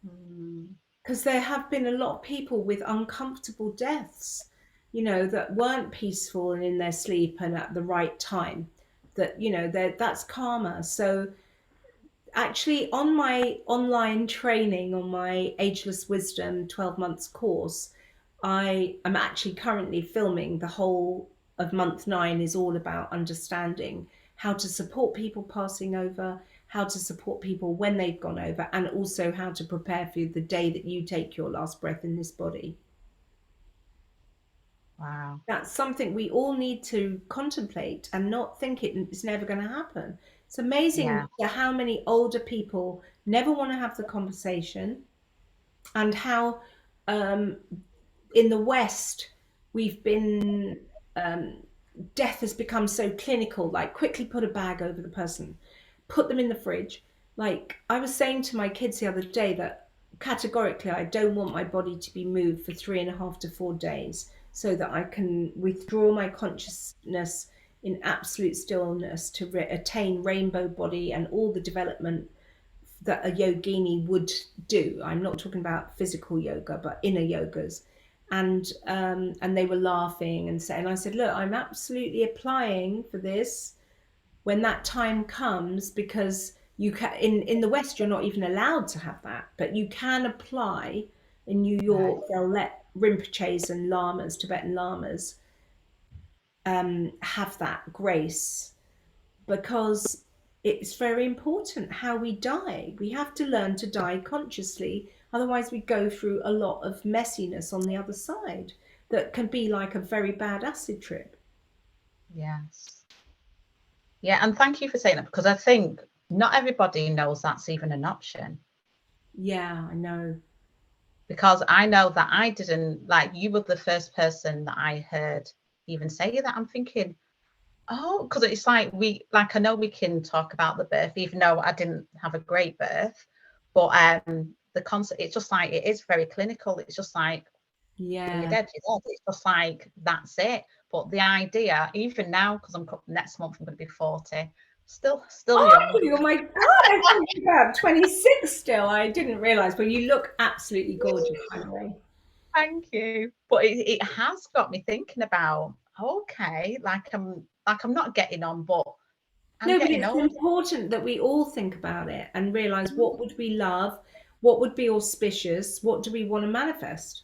mm, Because there have been a lot of people with uncomfortable deaths, you know, that weren't peaceful and in their sleep and at the right time. That, you know, that's karma. So actually, on my online training, on my Ageless Wisdom 12 months course, I am actually currently filming the whole of month 9 is all about understanding how to support people passing over, how to support people when they've gone over, and also how to prepare for the day that you take your last breath in this body. Wow. That's something we all need to contemplate and not think it's never going to happen. It's amazing how many older people never want to have the conversation, and how in the West we've been death has become so clinical, like quickly put a bag over the person, put them in the fridge. Like I was saying to my kids the other day that categorically I don't want my body to be moved for 3.5 to 4 days so that I can withdraw my consciousness in absolute stillness to attain rainbow body and all the development that a yogini would do. I'm not talking about physical yoga, but inner yogas. And they were laughing and saying, I said, look, I'm absolutely applying for this when that time comes, because you can in the West you're not even allowed to have that, but you can apply. In New York, they'll let Rinpoches and lamas, Tibetan lamas, have that grace, because it's very important how we die. We have to learn to die consciously, otherwise we go through a lot of messiness on the other side that can be like a very bad acid trip. Yes. Yeah, and thank you for saying that, because I think not everybody knows that's even an option. Yeah, I know. Because I know that I didn't, like, you were the first person that I heard even say that. I'm thinking, oh, because it's like I know we can talk about the birth, even though I didn't have a great birth, but the concept, it's just like, it is very clinical. It's just like, Yeah, when you're dead, you're dead. It's just like, that's it. But the idea, even now, because next month I'm going to be 40, still young. oh my God, I think you're about 26 still. I didn't realize, but you look absolutely gorgeous, by the way. Thank you. But it has got me thinking about, okay, I'm not getting on, but I'm No, but getting it's old. important that we all think about it and realize, what would we love, what would be auspicious, what do we want to manifest.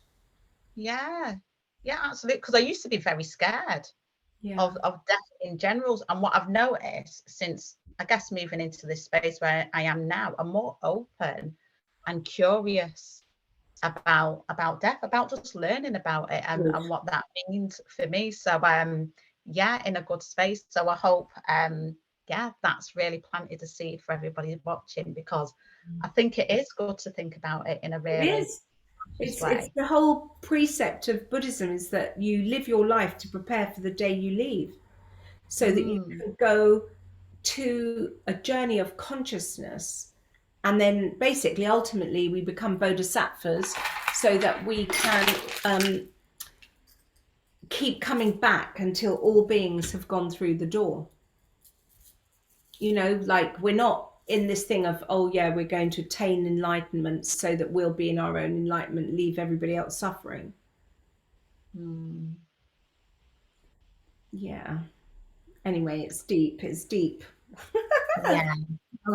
Yeah, absolutely. Because I used to be very scared Yeah, of death in general. And what I've noticed since, I guess, moving into this space where I am now, I'm more open and curious about death, about just learning about it and what that means for me. So yeah, in a good space. So I hope that's really planted a seed for everybody watching, because I think it is good to think about it in a it really is. It's way. the whole precept of Buddhism is that you live your life to prepare for the day you leave, so that you can go to a journey of consciousness, and then basically ultimately we become bodhisattvas so that we can keep coming back until all beings have gone through the door. You know, like, we're not in this thing of, oh yeah, we're going to attain enlightenment so that we'll be in our own enlightenment, leave everybody else suffering. Yeah. Anyway, it's deep. Yeah,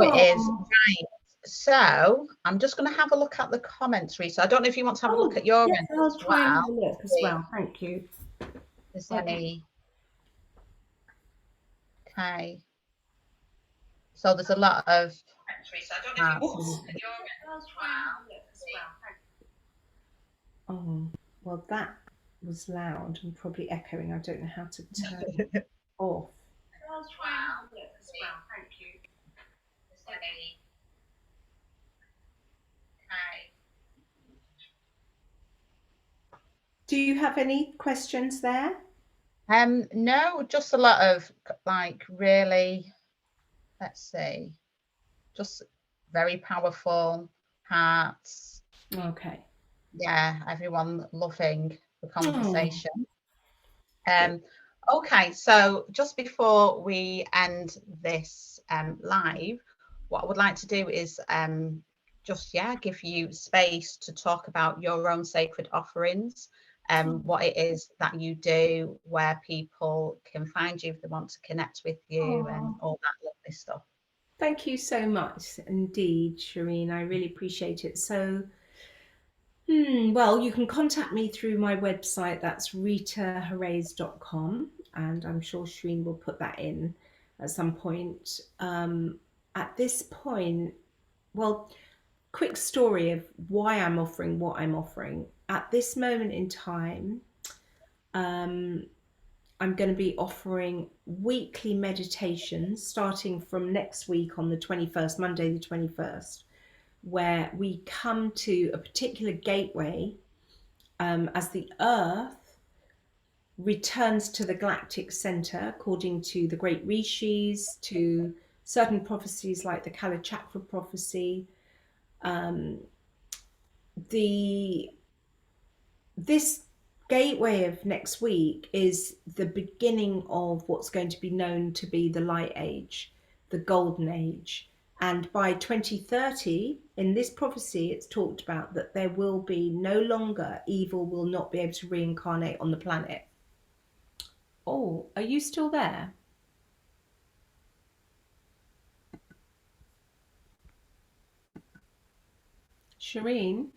it is. Right. So I'm just going to have a look at the comments, Rita. I don't know if you want to have a look at your yes, end I'll as try and well. have a look as well. Thank you. Is any? Okay. So there's a lot of. Oh, well, that was loud and probably echoing. I don't know how to turn it off. I'll try and have a look as well. Thank you. Do you have any questions there? No, just a lot of, like, really, let's see, just very powerful hearts. Okay. Yeah, everyone loving the conversation. Oh. Okay, so just before we end this live, what I would like to do is just give you space to talk about your own sacred offerings. what it is that you do, where people can find you if they want to connect with you, and all that lovely stuff. Thank you so much indeed, Shireen. I really appreciate it. So, well, you can contact me through my website. That's ritahraiz.com, and I'm sure Shireen will put that in at some point. At this point, well, quick story of why I'm offering what I'm offering. At this moment in time, I'm going to be offering weekly meditations starting from next week on the 21st, Monday the 21st, where we come to a particular gateway as the Earth returns to the galactic center, according to the great rishis, to certain prophecies like the Kala Chakra prophecy. This gateway of next week is the beginning of what's going to be known to be the light age, the golden age. And by 2030, in this prophecy, it's talked about that there will be no longer, evil will not be able to reincarnate on the planet. Oh, are you still there? Shireen?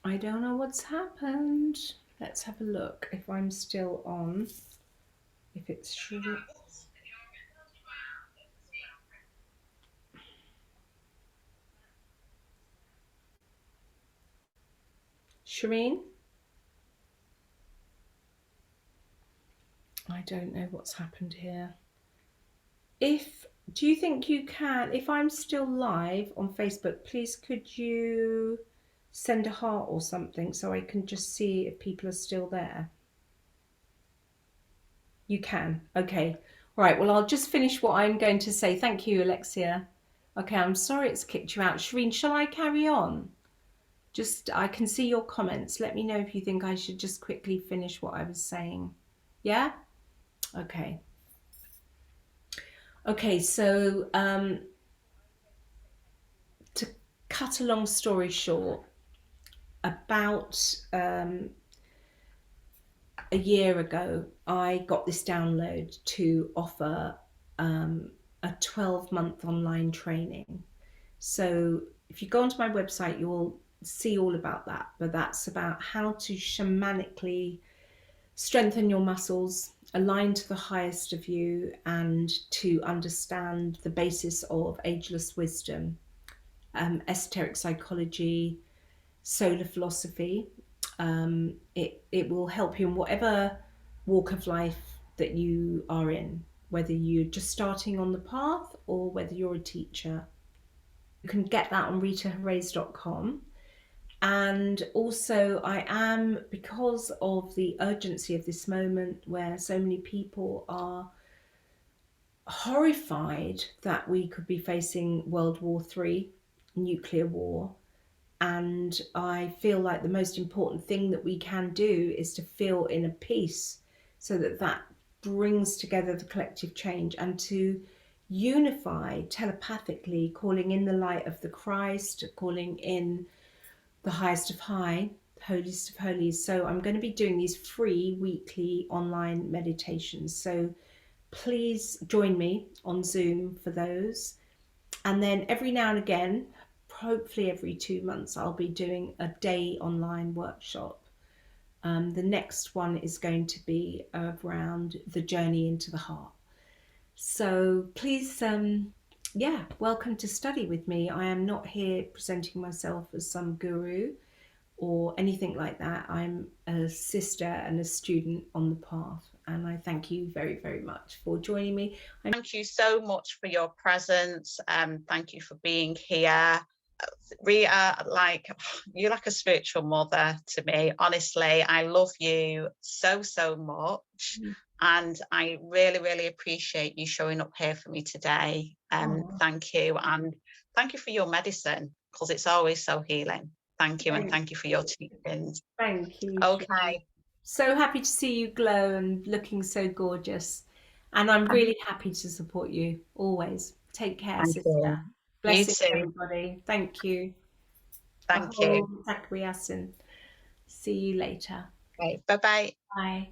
I don't know what's happened. Let's have a look if I'm still on. If it's Shireen. Shireen? I don't know what's happened here. Do you think you can, if I'm still live on Facebook, please could you send a heart or something so I can just see if people are still there? You can. Okay. All right. Well, I'll just finish what I'm going to say. Thank you, Alexia. Okay. I'm sorry it's kicked you out. Shireen, shall I carry on? I can see your comments. Let me know if you think I should just quickly finish what I was saying. Yeah? Okay. Okay, so to cut a long story short, about a year ago, I got this download to offer a 12-month online training. So if you go onto my website, you'll see all about that. But that's about how to shamanically strengthen your muscles, align to the highest of you, and to understand the basis of ageless wisdom, esoteric psychology, solar philosophy. It will help you in whatever walk of life that you are in, whether you're just starting on the path or whether you're a teacher. You can get that on ritahraiz.com. And also I am, because of the urgency of this moment where so many people are horrified that we could be facing World War III, nuclear war, and I feel like the most important thing that we can do is to feel inner peace so that brings together the collective change, and to unify telepathically, calling in the light of the Christ, calling in the highest of high, holiest of holies. So I'm going to be doing these free weekly online meditations. So please join me on Zoom for those. And then every now and again, hopefully every 2 months, I'll be doing a day online workshop. The next one is going to be around the journey into the heart. So please, welcome to study with me. I am not here presenting myself as some guru or anything like that. I'm a sister and a student on the path, and I thank you very, very much for joining me. Thank you so much for your presence. Thank you for being here. Rita, you're like a spiritual mother to me. Honestly, I love you so much. And I really, really appreciate you showing up here for me today. Thank you. And thank you for your medicine, because it's always so healing. Thank you, and thank you for your teachings. Thank you. Okay. So happy to see you glow and looking so gorgeous. And I'm really happy to support you always. Take care, Thank sister. you. Blessings, You too. everybody. Thank you. Thank you. See you later. Okay, bye-bye. Bye.